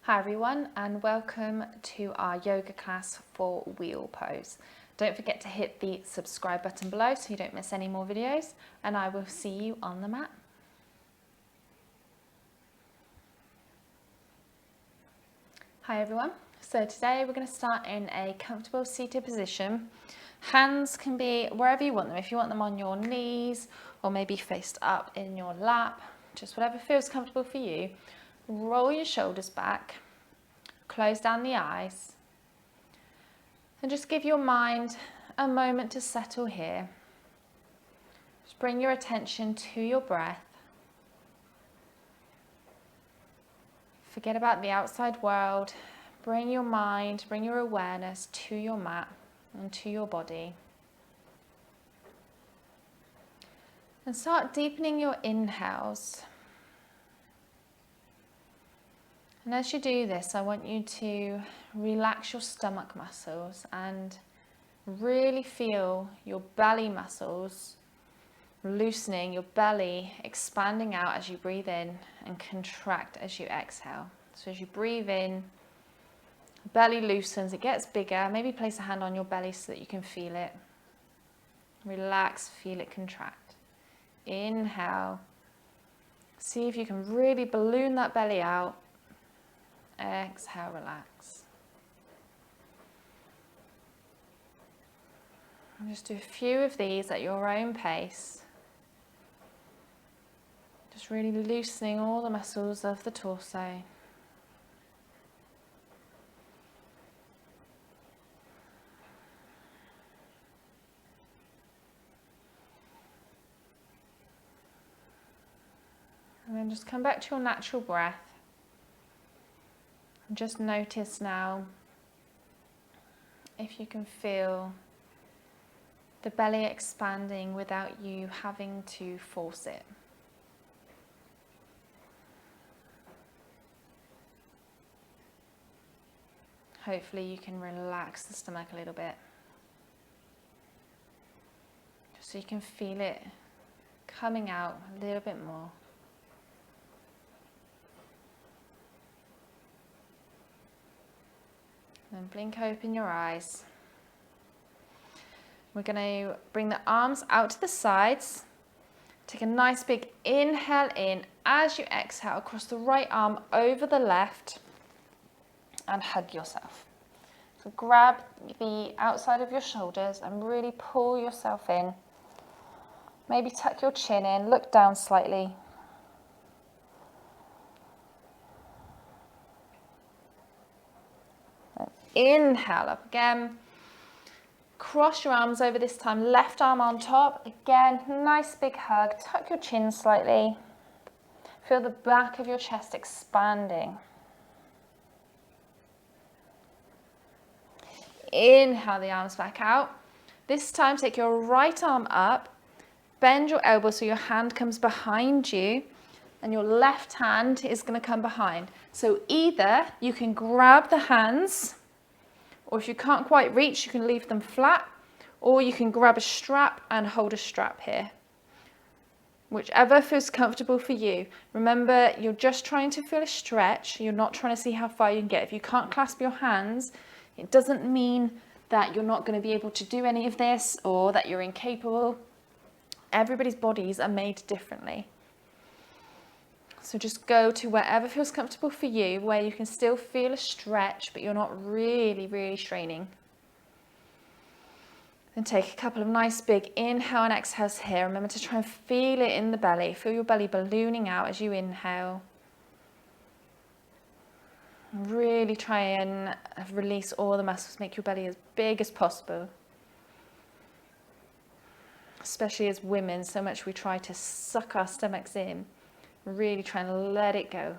Hi everyone, and welcome to our yoga class for wheel pose. Don't forget to hit the subscribe button below so you don't miss any more videos, and I will see you on the mat. Hi everyone, so today we're going to start in a comfortable seated position. Hands can be wherever you want them. If you want them on your knees or maybe faced up in your lap, just whatever feels comfortable for you. Roll your shoulders back, close down the eyes, and just give your mind a moment to settle here. Just bring your attention to your breath. Forget about the outside world. Bring your mind, bring your awareness to your mat and to your body. And start deepening your inhales. And as you do this, I want you to relax your stomach muscles and really feel your belly muscles loosening, your belly expanding out as you breathe in and contract as you exhale. So as you breathe in, belly loosens, it gets bigger. Maybe place a hand on your belly so that you can feel it. Relax, feel it contract. Inhale. See if you can really balloon that belly out. Exhale, relax. And just do a few of these at your own pace. Just really loosening all the muscles of the torso. And then just come back to your natural breath. And just notice now if you can feel the belly expanding without you having to force it. Hopefully you can relax the stomach a little bit, just so you can feel it coming out a little bit more. Then blink open your eyes. We're going to bring the arms out to the sides. Take a nice big inhale in. As you exhale, across the right arm over the left and hug yourself. So grab the outside of your shoulders and really pull yourself in. Maybe tuck your chin in, look down slightly. Inhale up again. Cross your arms over this time, left arm on top. Again, nice big hug. Tuck your chin slightly. Feel the back of your chest expanding. Inhale the arms back out. This time take your right arm up. Bend your elbow so your hand comes behind you. And your left hand is going to come behind. So either you can grab the hands, or if you can't quite reach, you can leave them flat, or you can grab a strap and hold a strap here. Whichever feels comfortable for you. Remember, you're just trying to feel a stretch. You're not trying to see how far you can get. If you can't clasp your hands, it doesn't mean that you're not going to be able to do any of this or that you're incapable. Everybody's bodies are made differently. So just go to wherever feels comfortable for you, where you can still feel a stretch, but you're not really straining. Then take a couple of nice big inhale and exhales here. Remember to try and feel it in the belly. Feel your belly ballooning out as you inhale. Really try and release all the muscles. Make your belly as big as possible. Especially as women, so much we try to suck our stomachs in. Really try and let it go.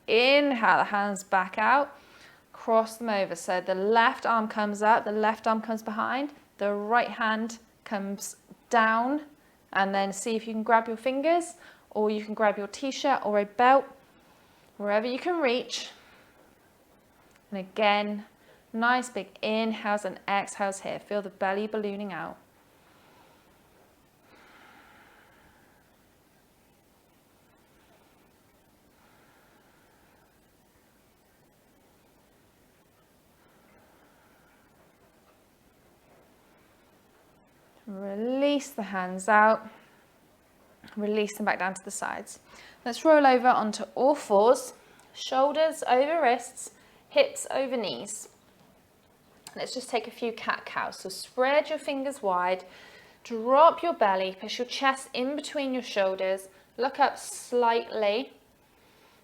Inhale the hands back out. Cross them over. So the left arm comes up, the left arm comes behind, the right hand comes down, and then see if you can grab your fingers, or you can grab your t-shirt or a belt, wherever you can reach. And again, nice big inhales and exhales here. Feel the belly ballooning out. Release the hands out. Release them back down to the sides. Let's roll over onto all fours. Shoulders over wrists, hips over knees. Let's just take a few cat-cows. So spread your fingers wide, drop your belly, push your chest in between your shoulders, look up slightly.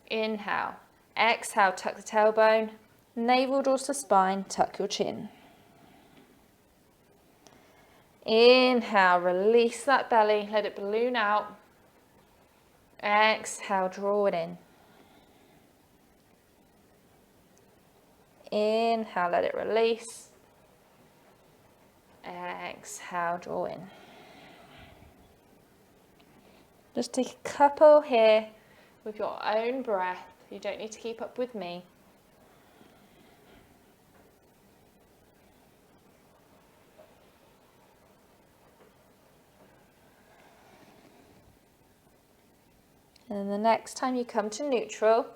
Inhale. Exhale, tuck the tailbone. Navel draws to spine, tuck your chin. Inhale, release that belly, let it balloon out. Exhale, draw it in. Inhale, let it release. Exhale, draw in. Just take a couple here with your own breath. You don't need to keep up with me. And then the next time you come to neutral,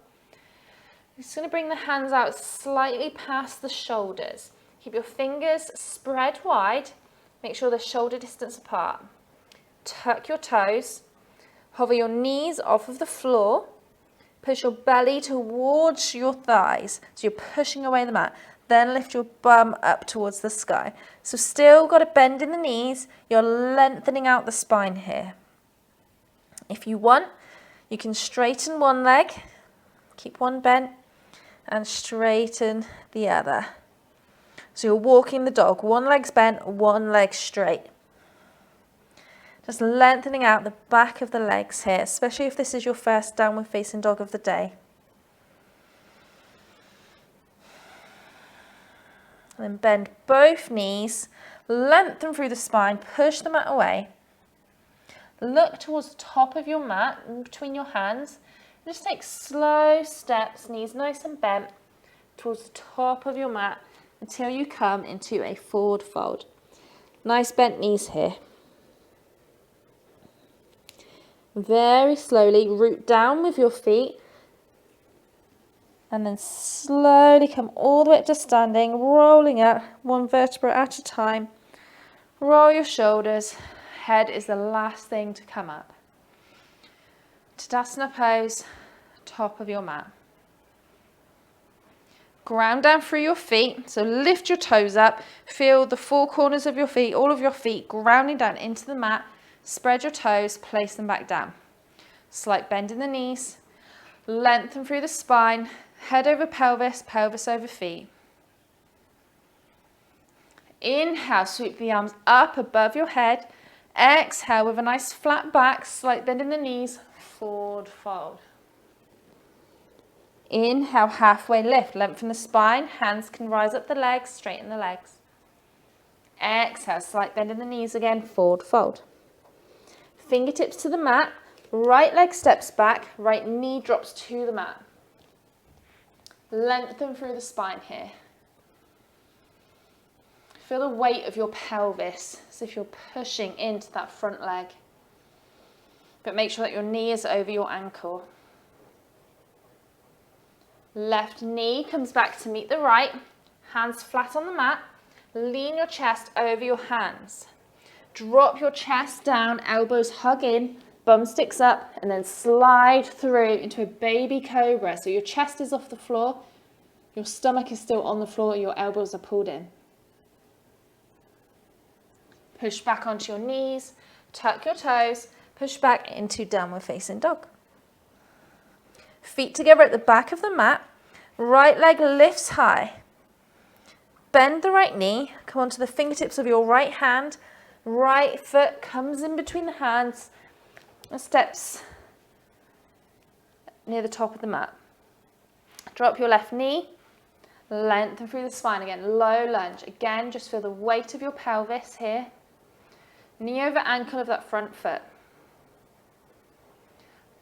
you're just going to bring the hands out slightly past the shoulders. Keep your fingers spread wide. Make sure they're shoulder distance apart. Tuck your toes. Hover your knees off of the floor. Push your belly towards your thighs. So you're pushing away the mat. Then lift your bum up towards the sky. So still got a bend in the knees. You're lengthening out the spine here. If you want, you can straighten one leg. Keep one bent. And straighten the other. So you're walking the dog. One leg's bent, one leg straight. Just lengthening out the back of the legs here, especially if this is your first downward facing dog of the day. And then bend both knees, lengthen through the spine, push the mat away. Look towards the top of your mat, in between your hands. Just take slow steps, knees nice and bent, towards the top of your mat until you come into a forward fold. Nice bent knees here. Very slowly root down with your feet and then slowly come all the way up to standing, rolling up one vertebra at a time. Roll your shoulders. Head is the last thing to come up. Tadasana pose, top of your mat. Ground down through your feet, so lift your toes up, feel the four corners of your feet, all of your feet grounding down into the mat. Spread your toes, place them back down. Slight bend in the knees, lengthen through the spine, head over pelvis, pelvis over feet. Inhale, sweep the arms up above your head. Exhale with a nice flat back, slight bend in the knees, forward fold. Inhale, halfway lift, lengthen the spine, hands can rise up the legs, straighten the legs. Exhale, slight bend in the knees again, forward fold. Fingertips to the mat, right leg steps back, right knee drops to the mat. Lengthen through the spine here. Feel the weight of your pelvis as if you're pushing into that front leg. But make sure that your knee is over your ankle. Left knee comes back to meet the right. Hands flat on the mat. Lean your chest over your hands. Drop your chest down, elbows hug in, bum sticks up, and then slide through into a baby cobra. So your chest is off the floor, your stomach is still on the floor, your elbows are pulled in. Push back onto your knees, tuck your toes, push back into downward facing dog. Feet together at the back of the mat, right leg lifts high. Bend the right knee, come onto the fingertips of your right hand, right foot comes in between the hands and steps near the top of the mat. Drop your left knee, lengthen through the spine again, low lunge. Again, just feel the weight of your pelvis here. Knee over ankle of that front foot.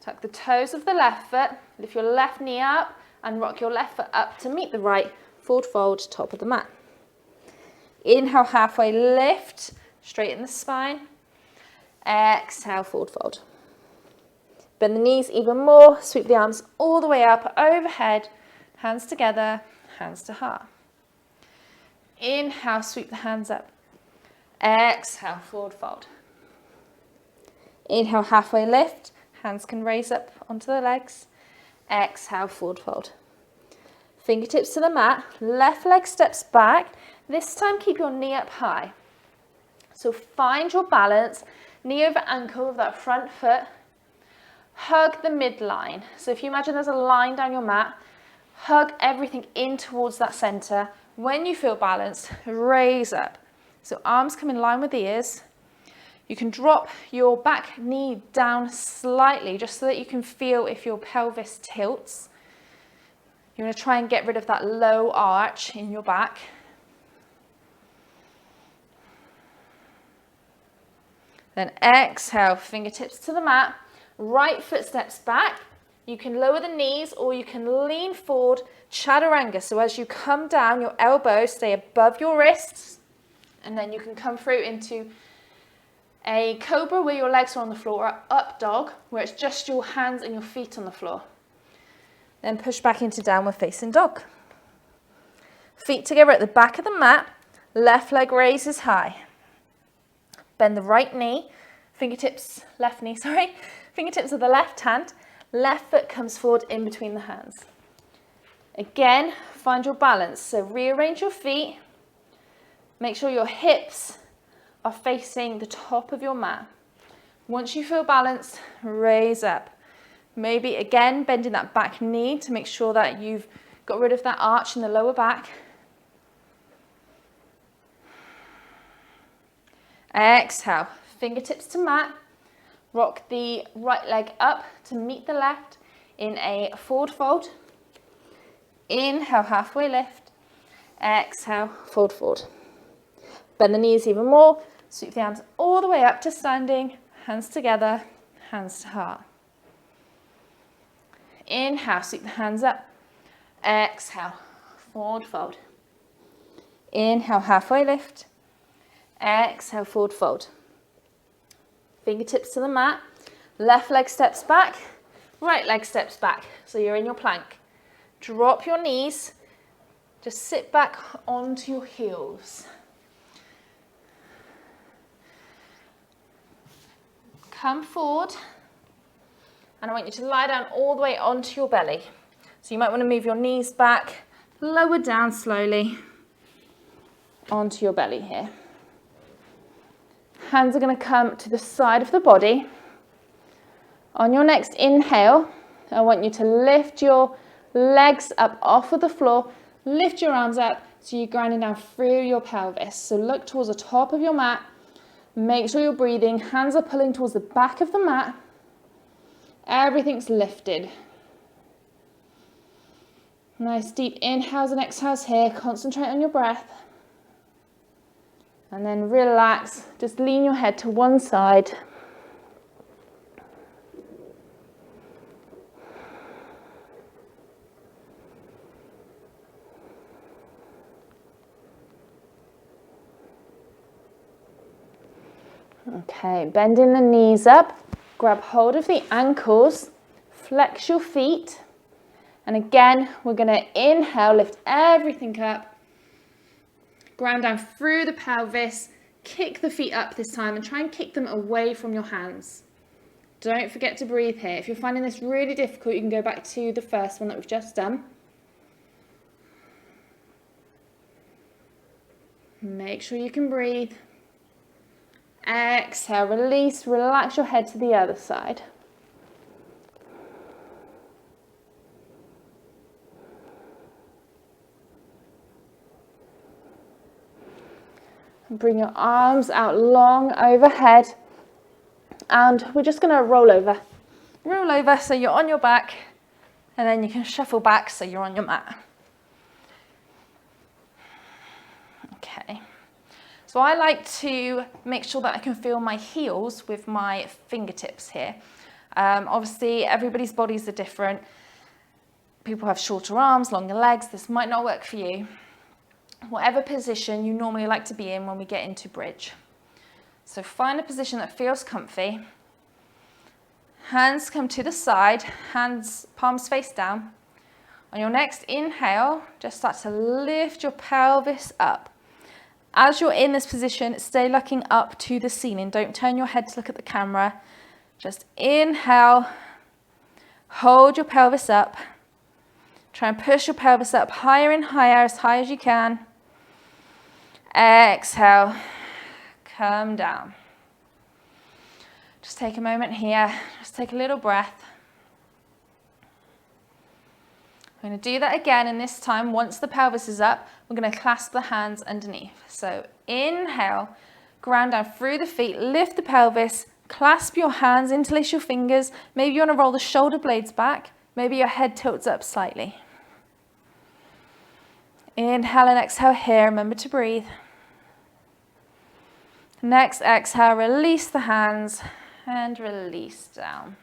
Tuck the toes of the left foot, lift your left knee up and rock your left foot up to meet the right, forward fold, top of the mat. Inhale, halfway lift, straighten the spine. Exhale, forward fold. Bend the knees even more, sweep the arms all the way up, overhead, hands together, hands to heart. Inhale, sweep the hands up. Exhale, forward fold. Inhale, halfway lift. Hands can raise up onto the legs. Exhale, forward fold. Fingertips to the mat. Left leg steps back. This time keep your knee up high. So find your balance. Knee over ankle with that front foot. Hug the midline. So if you imagine there's a line down your mat, hug everything in towards that center. When you feel balanced, raise up. So arms come in line with the ears. You can drop your back knee down slightly just so that you can feel if your pelvis tilts. You want to try and get rid of that low arch in your back. Then exhale, fingertips to the mat. Right foot steps back. You can lower the knees or you can lean forward, chaturanga. So as you come down, your elbows stay above your wrists. And then you can come through into a cobra where your legs are on the floor, or up dog where it's just your hands and your feet on the floor. Then push back into downward facing dog. Feet together at the back of the mat, left leg raises high. Bend the right knee, fingertips of the left hand, left foot comes forward in between the hands. Again, find your balance. So rearrange your feet, make sure your hips are facing the top of your mat. Once you feel balanced, raise up. Maybe again, bending that back knee to make sure that you've got rid of that arch in the lower back. Exhale, fingertips to mat. Rock the right leg up to meet the left in a forward fold. Inhale, halfway lift. Exhale, forward fold. Bend the knees even more. Sweep the arms all the way up to standing. Hands together, hands to heart. Inhale, sweep the hands up. Exhale, forward fold. Inhale, halfway lift. Exhale, forward fold. Fingertips to the mat. Left leg steps back. Right leg steps back. So you're in your plank. Drop your knees. Just sit back onto your heels. Come forward. And I want you to lie down all the way onto your belly. So you might want to move your knees back, lower down slowly onto your belly here. Hands are going to come to the side of the body. On your next inhale, I want you to lift your legs up off of the floor, lift your arms up so you're grinding down through your pelvis. So look towards the top of your mat. Make sure you're breathing. Hands are pulling towards the back of the mat. Everything's lifted. Nice deep inhales and exhales here. Concentrate on your breath. And then relax. Just lean your head to one side. Okay, bending the knees up. Grab hold of the ankles. Flex your feet. And again, we're going to inhale, lift everything up. Ground down through the pelvis. Kick the feet up this time and try and kick them away from your hands. Don't forget to breathe here. If you're finding this really difficult, you can go back to the first one that we've just done. Make sure you can breathe. Exhale, release, relax your head to the other side. Bring your arms out long overhead. And we're just going to roll over. Roll over so you're on your back. And then you can shuffle back so you're on your mat. Okay. So I like to make sure that I can feel my heels with my fingertips here. Obviously, everybody's bodies are different. People have shorter arms, longer legs. This might not work for you. Whatever position you normally like to be in when we get into bridge. So find a position that feels comfy. Hands come to the side, hands, palms face down. On your next inhale, just start to lift your pelvis up. As you're in this position, stay looking up to the ceiling. Don't turn your head to look at the camera. Just inhale, hold your pelvis up. Try and push your pelvis up higher and higher, as high as you can. Exhale, come down. Just take a moment here, just take a little breath. We're going to do that again, and this time, once the pelvis is up, we're going to clasp the hands underneath. So inhale, ground down through the feet, lift the pelvis, clasp your hands, interlace your fingers. Maybe you want to roll the shoulder blades back. Maybe your head tilts up slightly. Inhale and exhale here, remember to breathe. Next exhale, release the hands and release down.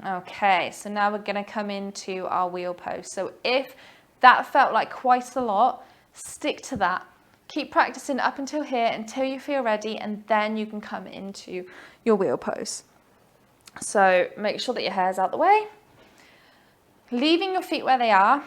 Okay, so now we're going to come into our wheel pose. So if that felt like quite a lot, stick to that. Keep practicing up until here, until you feel ready, and then you can come into your wheel pose. So make sure that your hair's out the way. Leaving your feet where they are.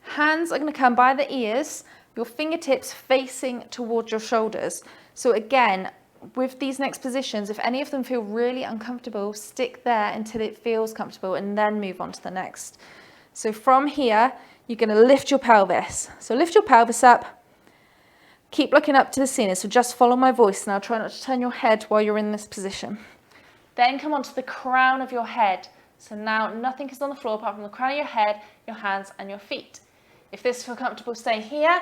Hands are going to come by the ears, your fingertips facing towards your shoulders. So again, with these next positions, if any of them feel really uncomfortable, stick there until it feels comfortable and then move on to the next. So from here, you're going to lift your pelvis. So lift your pelvis up. Keep looking up to the ceiling. So just follow my voice now. Try not to turn your head while you're in this position. Then come onto the crown of your head. So now nothing is on the floor apart from the crown of your head, your hands and your feet. If this feels comfortable, stay here.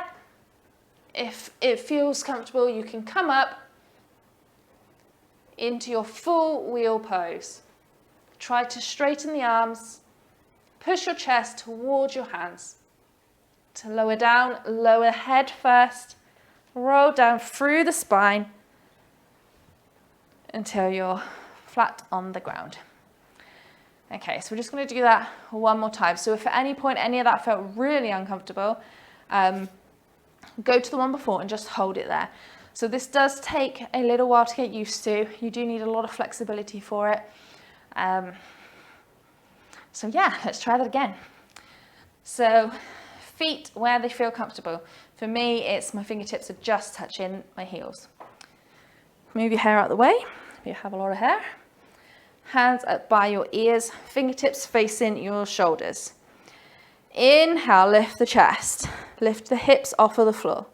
If it feels comfortable, you can come up into your full wheel pose. Try to straighten the arms, push your chest towards your hands. To lower down, lower head first, roll down through the spine until you're flat on the ground. Okay, so we're just going to do that one more time. So if at any point any of that felt really uncomfortable, go to the one before and just hold it there. So this does take a little while to get used to. You do need a lot of flexibility for it. So yeah, let's try that again. So feet where they feel comfortable. For me, it's my fingertips are just touching my heels. Move your hair out of the way if you have a lot of hair. Hands up by your ears, fingertips facing your shoulders. Inhale, lift the chest. Lift the hips off of the floor.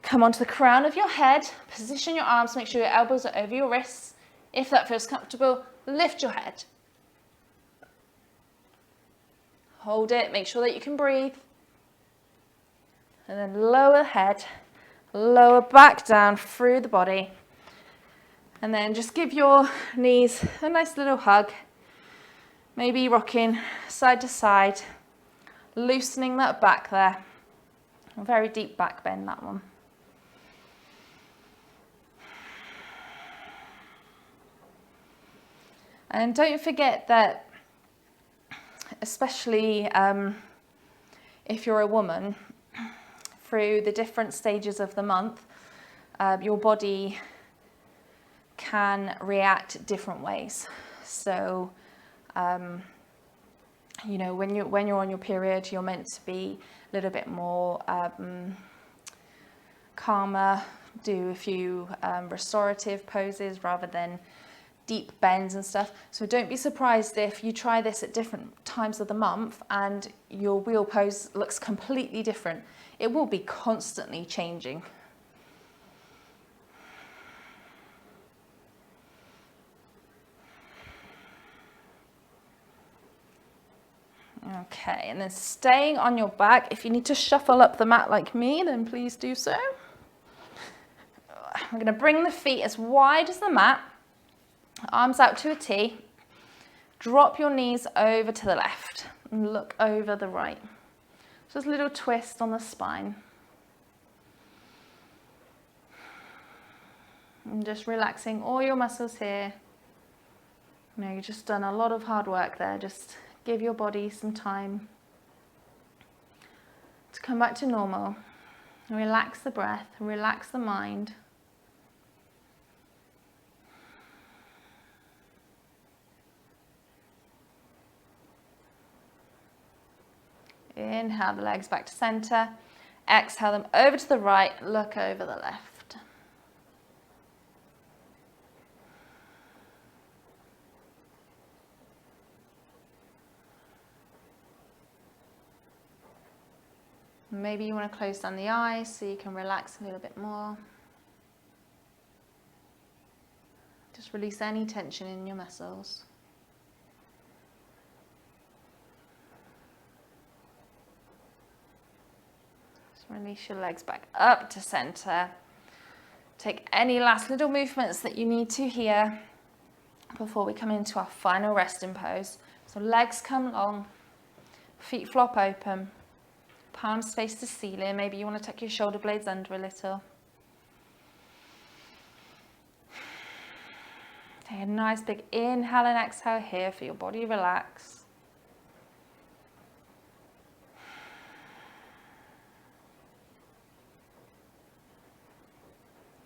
Come onto the crown of your head, position your arms, make sure your elbows are over your wrists. If that feels comfortable, lift your head. Hold it, make sure that you can breathe. And then lower the head, lower back down through the body. And then just give your knees a nice little hug. Maybe rocking side to side, loosening that back there. A very deep back bend, that one. And don't forget that, especially if you're a woman, through the different stages of the month, your body can react different ways. So, you know, when you're on your period, you're meant to be a little bit more calmer, do a few restorative poses rather than deep bends and stuff. So don't be surprised if you try this at different times of the month and your wheel pose looks completely different. It will be constantly changing. Okay, and then staying on your back. If you need to shuffle up the mat like me, then please do so. I'm going to bring the feet as wide as the mat. Arms out to a T. Drop your knees over to the left and look over the right. Just a little twist on the spine. And just relaxing all your muscles here. You know, you've just done a lot of hard work there. Just give your body some time to come back to normal. Relax the breath, relax the mind. Inhale the legs back to center. exhale them over to the right, look over the left. Maybe you want to close down the eyes so you can relax a little bit more. Just release any tension in your muscles. Just release your legs back up to center. Take any last little movements that you need to here before we come into our final resting pose. So legs come long, feet flop open. Palms face the ceiling. Maybe you want to tuck your shoulder blades under a little. Take a nice big inhale and exhale here for your body relax.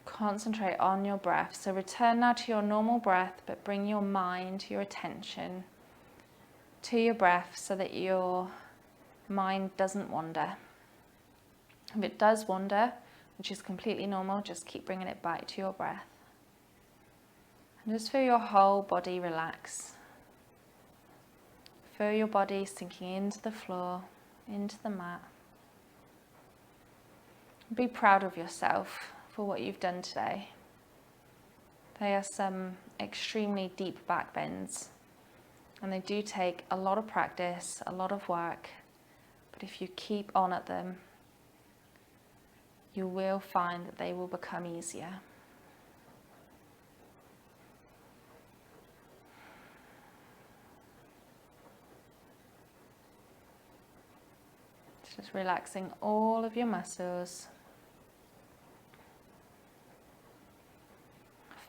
Concentrate on your breath. So return now to your normal breath, but bring your mind, your attention to your breath so that your mind doesn't wander. If it does wander, which is completely normal, just keep bringing it back to your breath. And just feel your whole body relax. Feel your body sinking into the floor, into the mat. Be proud of yourself for what you've done today. They are some extremely deep back bends, and they do take a lot of practice, a lot of work. But if you keep on at them, you will find that they will become easier. Just relaxing all of your muscles.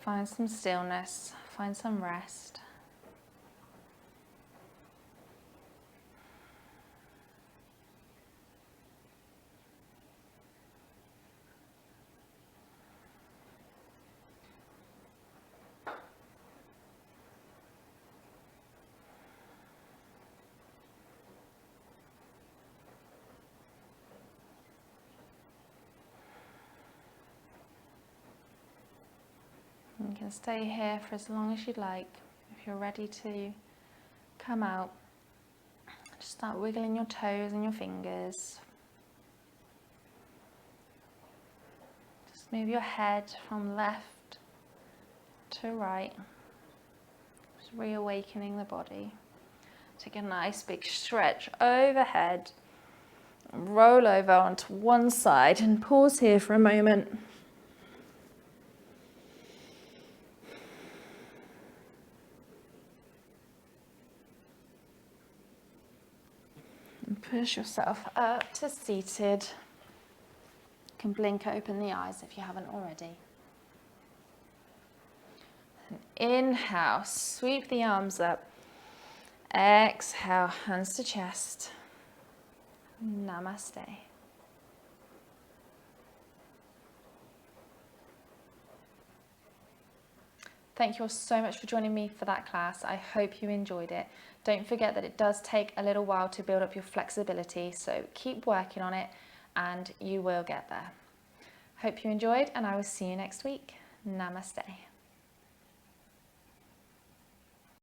Find some stillness, find some rest. You can stay here for as long as you'd like. If you're ready to come out, just start wiggling your toes and your fingers. Just move your head from left to right, just reawakening the body. Take a nice big stretch overhead, roll over onto one side and pause here for a moment. And push yourself up to seated. You can blink open the eyes if you haven't already. And inhale, sweep the arms up. Exhale, hands to chest. Namaste. Thank you all so much for joining me for that class. I hope you enjoyed it. Don't forget that it does take a little while to build up your flexibility, so keep working on it and you will get there. Hope you enjoyed, and I will see you next week. Namaste.